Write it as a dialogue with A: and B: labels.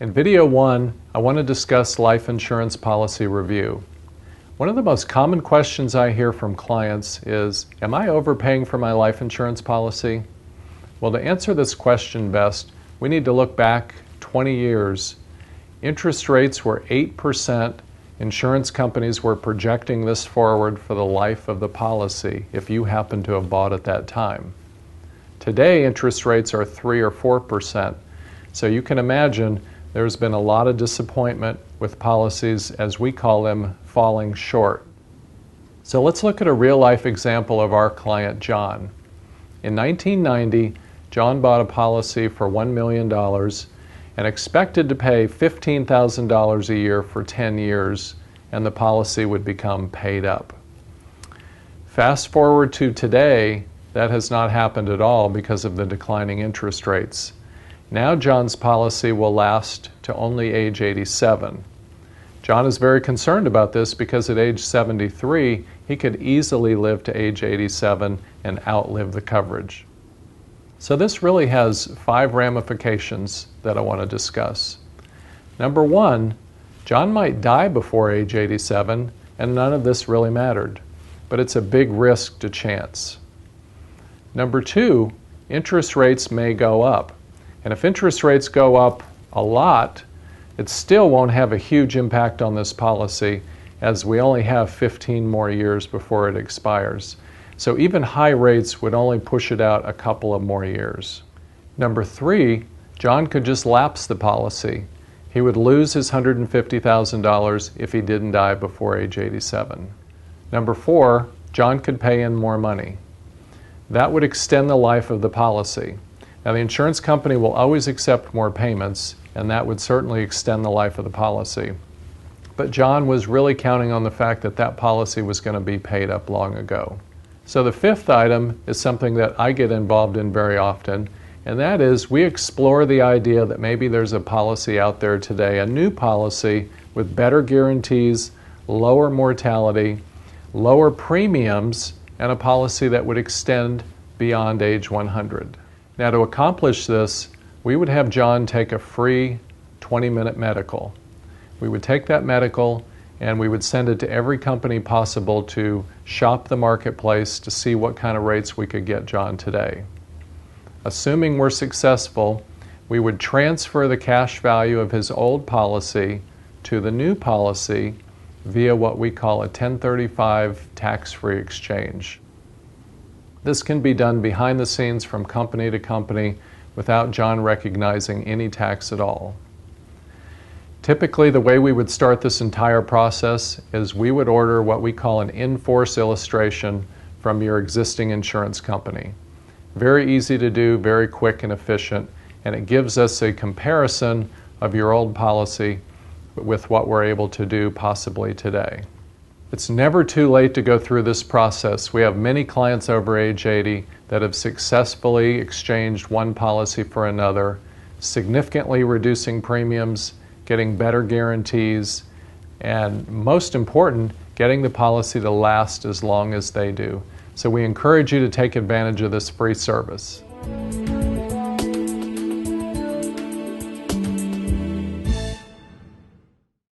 A: In video 1, I want to discuss life insurance policy review. One of the most common questions I hear from clients is, am I overpaying for my life insurance policy? Well, to answer this question best, we need to look back 20 years. Interest rates were 8%. Insurance companies were projecting this forward for the life of the policy if you happen to have bought at that time. Today, interest rates are 3 or 4%. So you can imagine there's been a lot of disappointment with policies, as we call them, falling short. So let's look at a real-life example of our client, John. In 1990, John bought a policy for $1 million and expected to pay $15,000 a year for 10 years, and the policy would become paid up. Fast forward to today, that has not happened at all because of the declining interest rates. Now John's policy will last to only age 87. John is very concerned about this because at age 73, he could easily live to age 87 and outlive the coverage. So this really has 5 ramifications that I want to discuss. Number 1, John might die before age 87, and none of this really mattered, but it's a big risk to chance. Number 2, interest rates may go up. And if interest rates go up a lot, it still won't have a huge impact on this policy, as we only have 15 more years before it expires. So even high rates would only push it out a couple of more years. Number 3, John could just lapse the policy. He would lose his $150,000 if he didn't die before age 87. Number 4, John could pay in more money. That would extend the life of the policy. Now, the insurance company will always accept more payments, and that would certainly extend the life of the policy. But John was really counting on the fact that that policy was going to be paid up long ago. So the 5th item is something that I get involved in very often, and that is we explore the idea that maybe there's a policy out there today, a new policy with better guarantees, lower mortality, lower premiums, and a policy that would extend beyond age 100. Now, to accomplish this, we would have John take a free 20-minute medical. We would take that medical and we would send it to every company possible to shop the marketplace to see what kind of rates we could get John today. Assuming we're successful, we would transfer the cash value of his old policy to the new policy via what we call a 1035 tax-free exchange. This can be done behind the scenes from company to company without John recognizing any tax at all. Typically, the way we would start this entire process is we would order what we call an in-force illustration from your existing insurance company. Very easy to do, very quick and efficient, and it gives us a comparison of your old policy with what we're able to do possibly today. It's never too late to go through this process. We have many clients over age 80 that have successfully exchanged one policy for another, significantly reducing premiums, getting better guarantees, and most important, getting the policy to last as long as they do. So we encourage you to take advantage of this free service.